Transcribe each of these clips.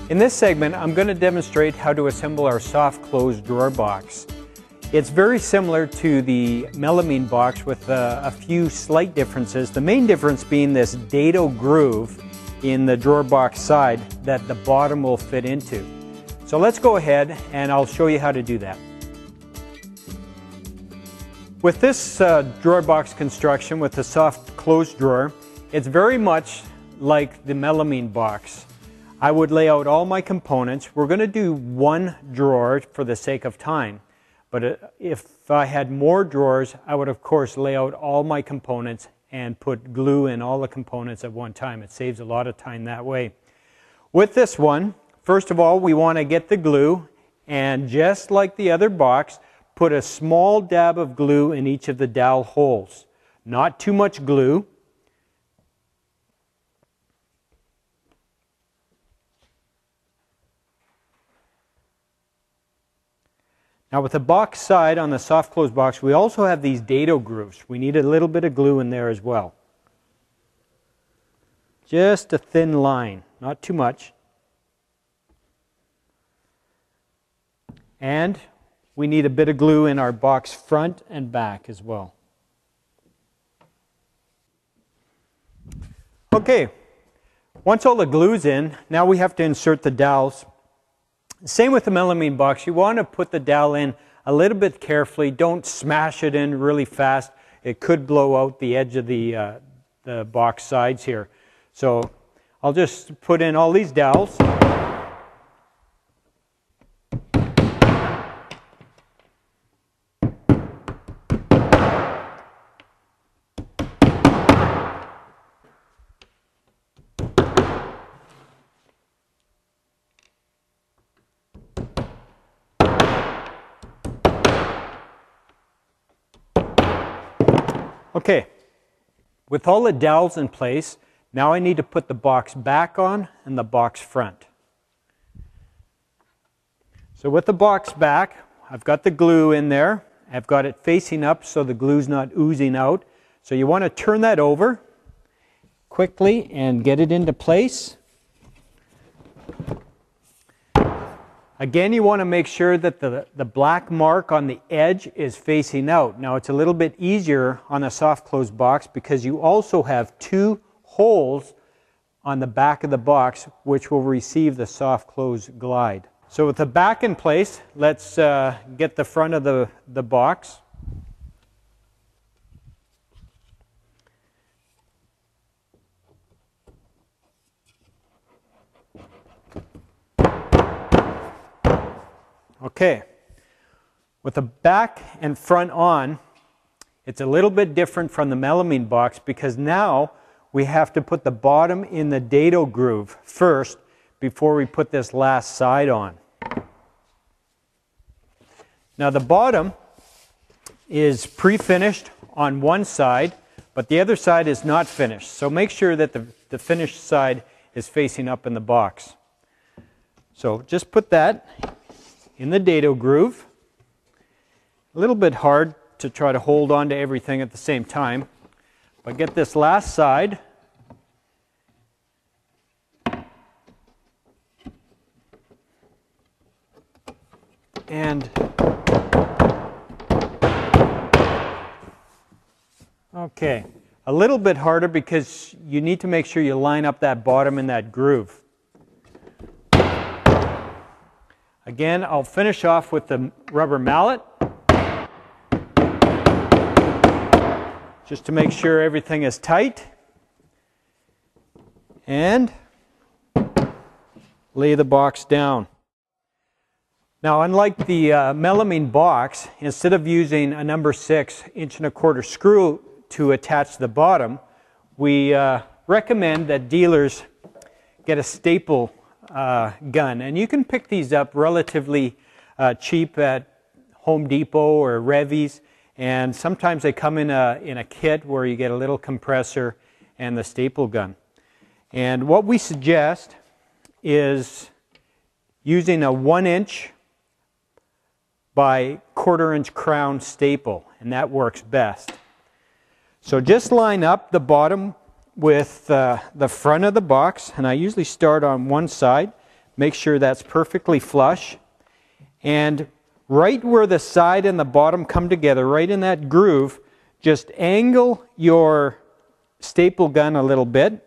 In this segment, I'm going to demonstrate how to assemble our soft close drawer box. It's very similar to the melamine box with a few slight differences. The main difference being this dado groove in the drawer box side that the bottom will fit into. So let's go ahead and I'll show you how to do that. With this drawer box construction with the soft close drawer, it's very much like the melamine box. I would lay out all my components. We're going to do one drawer for the sake of time. But if I had more drawers, I would of course lay out all my components and put glue in all the components at one time. It saves a lot of time that way. With this one, first of all, we want to get the glue, and just like the other box, put a small dab of glue in each of the dowel holes. Not too much glue. Now with the box side on the soft close box, we also have these dado grooves. We need a little bit of glue in there as well. Just a thin line, not too much. And we need a bit of glue in our box front and back as well. Okay, once all the glue's in, now we have to insert the dowels. Same with the melamine box. You want to put the dowel in a little bit carefully. Don't smash it in really fast. It could blow out the edge of the box sides here. So I'll just put in all these dowels. Okay, with all the dowels in place, now I need to put the box back on and the box front. So with the box back, I've got the glue in there. I've got it facing up so the glue's not oozing out. So you want to turn that over quickly and get it into place. Again, you want to make sure that the black mark on the edge is facing out. Now it's a little bit easier on a soft close box because you also have two holes on the back of the box which will receive the soft close glide. So with the back in place, let's get the front of the box. Okay, with the back and front on, it's a little bit different from the melamine box because now we have to put the bottom in the dado groove first before we put this last side on. Now the bottom is pre-finished on one side, but the other side is not finished. So make sure that the finished side is facing up in the box. So just put that in the dado groove. A little bit hard to try to hold on to everything at the same time, but get this last side and okay, a little bit harder because you need to make sure you line up that bottom in that groove. Again, I'll finish off with the rubber mallet just to make sure everything is tight, and lay the box down. Now, unlike the melamine box, instead of using a number 6 1.25" screw to attach the bottom, we recommend that dealers get a staple gun, and you can pick these up relatively cheap at Home Depot or Revy's, and sometimes they come in a kit where you get a little compressor and the staple gun. And what we suggest is using a 1" by 1/4" crown staple, and that works best. So just line up the bottom with the front of the box, and I usually start on one side, Make sure that's perfectly flush. And right where the side and the bottom come together, right in that groove, just angle your staple gun a little bit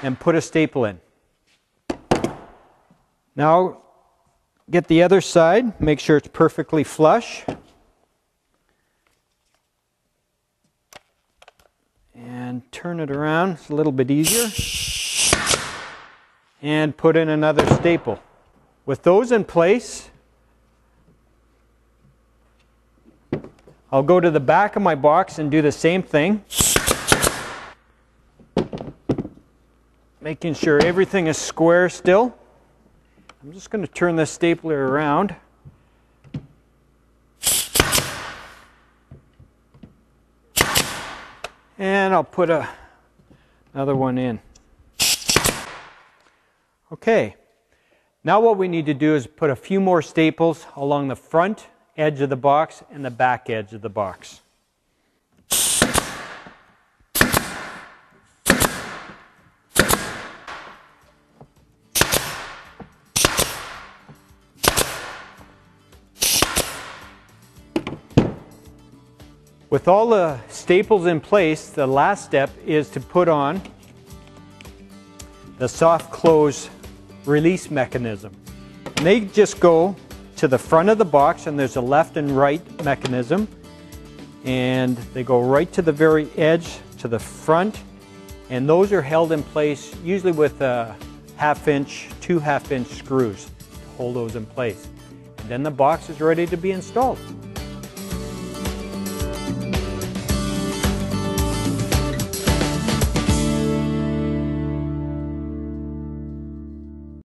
and put a staple in. Now get the other side, make sure it's perfectly flush. And turn it around, it's a little bit easier. And put in another staple. With those in place, I'll go to the back of my box and do the same thing. Making sure everything is square still. I'm just going to turn this stapler around. And I'll put another one in. Okay, now what we need to do is put a few more staples along the front edge of the box and the back edge of the box. With all the staples in place, the last step is to put on the soft close release mechanism. And they just go to the front of the box, and there's a left and right mechanism, and they go right to the very edge to the front, and those are held in place usually with a 1/2 inch, 2 1/2 inch screws to hold those in place. And then the box is ready to be installed.